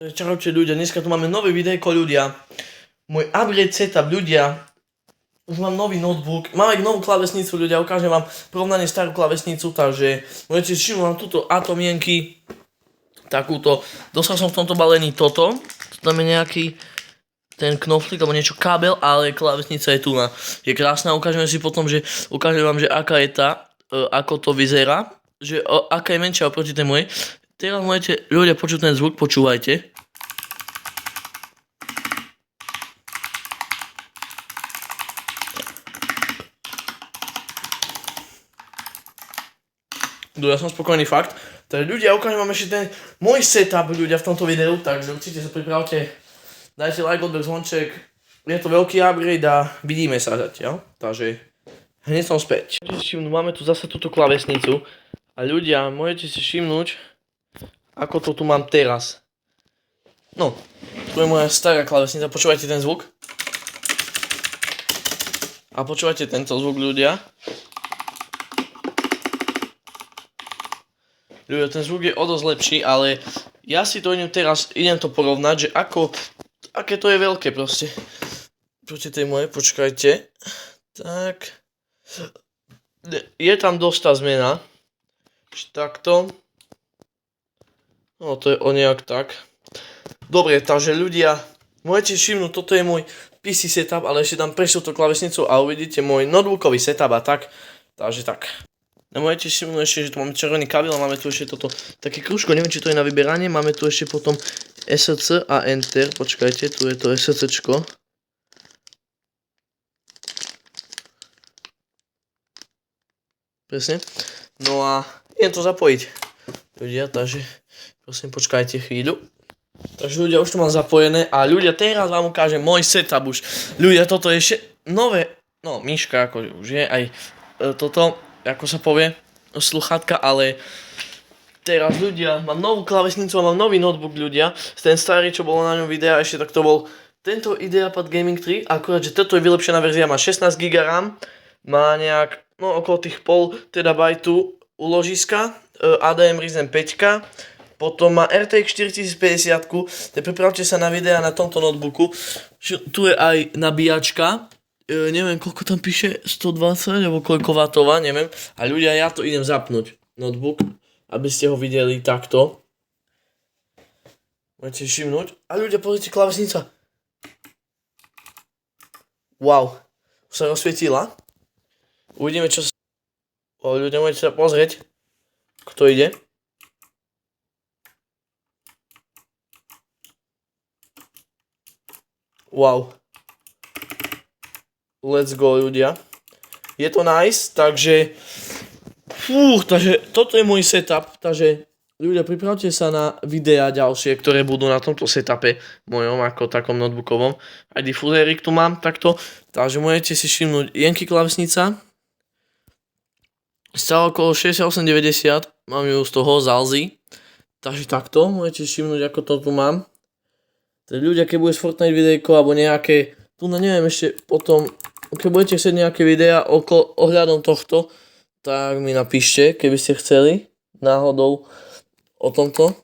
Čaute ľudia, dneska tu máme nové videjko ľudia. Môj upgrade setup ľudia. Už mám nový notebook, mám aj novú klávesnicu ľudia, ukážem vám porovnanie starú klávesnicu, takže môžete si všimnúť, mám túto atomienky, takúto, dostal som v tomto balení toto, tam je nejaký ten knoflík alebo niečo kábel, ale klávesnica je tu na. Je krásna, ukážem vám, že aká je tá, ako to vyzerá, že aká je menšia oproti tej mojej. Teraz môžete ľudia počuť ten zvuk, počúvajte. Ja som spokojný fakt. Takže ľudia, ukážem vám ešte ten môj setup ľudia v tomto videu, takže určite sa pripravte. Dajte like, odber, zvonček. Je to veľký upgrade a vidíme sa zatiaľ. Takže hneď som späť. Máme tu zase túto klávesnicu. A ľudia, môžete si všimnúť, ako to tu mám teraz. No, tu je moja stará klávesnica, počúvajte ten zvuk. A počúvajte tento zvuk ľudia. Ľudia, ten zvuk je o dosť lepší, ale ja si to idem to porovnať, že aké to je veľké proste. Počujte tej moje, počkajte. Tak. Je tam dosť tá zmena. Takto. No to je o nejak tak. Dobre, takže ľudia, môžete všimnúť, toto je môj PC setup, ale ešte tam prešiel tú klávesnicu a uvidíte môj notebookový setup a tak. Takže tak. No môžete všimnúť ešte, že tu máme červený kabel a máme tu ešte toto také krúžko, neviem či to je na vyberanie, máme tu ešte potom SC a Enter, počkajte, tu je to SCčko. Presne. No a idem to zapojiť. Ľudia, takže prosím počkajte chvíľu. Takže ľudia, už to mám zapojené a ľudia, teraz vám ukážem môj setup už. Ľudia, toto je ešte nové, no myška ako už je aj toto. Ako sa povie, sluchátka, ale teraz ľudia, mám novú klávesnicu a mám nový notebook ľudia. Ten starý, čo bolo na ňom videa, ešte tak to bol tento IdeaPad Gaming 3, akurát, že toto je vylepšená verzia, má 16 GB RAM, má nejak, no okolo tých pol terabajtu uložiska, ADM Ryzen 5, potom má RTX 4050, pripravte sa na videa na tomto notebooku, tu je aj nabíjačka. Neviem, koľko tam píše, 120 alebo koľko watová, neviem. A ľudia, ja to idem zapnúť, notebook, aby ste ho videli takto. Môžete všimnúť. A ľudia, pozrite, klávesnica. Wow, už sa rozsvietila. Uvidíme, čo sa... ľudia, môžete sa pozrieť, kto ide. Wow. Let's go ľudia. Je to nice, takže toto je môj setup, takže ľudia, pripravte sa na videá ďalšie, ktoré budú na tomto setupe mojom, ako takom notebookovom. Aj difuzérik tu mám takto, takže môžete si všimnúť Jenky klávesnica. Stále okolo 6890, mám ju z toho Zalzy. Takže takto, môžete si všimnúť, ako to tu mám. Takže ľudia, keď bude z Fortnite videjko, alebo nejaké, tu neviem ešte potom, keď budete chcieť nejaké videá ohľadom tohto, tak mi napíšte, keby ste chceli náhodou o tomto,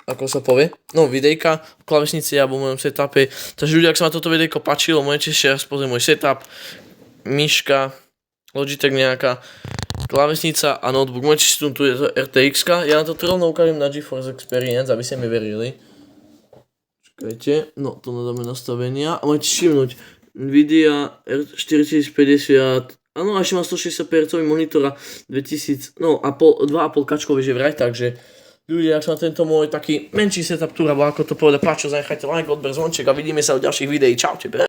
ako sa povie. No, videjka v klávesnici alebo v mojom setupe. Takže ľudia, ak sa ma toto videjko páčilo, môžete ešte raz pozrieť môj setup, myška, Logitech nejaká, klávesnica a notebook. Môžete si tu je RTX-ka. Ja na to rovno ukážem na GeForce Experience, aby ste mi verili. Čakajte, no to nadáme nastavenia a môžete všimnúť Nvidia R4050, áno, ešte má 160 Hz monitor a 2000, no a 2,5K že vraj, takže ľudia, ak sa na tento môj taký menší setup túr, alebo ako to povedať, páčil, zanechajte like, odber, zvonček a vidíme sa v ďalších videí, čaute.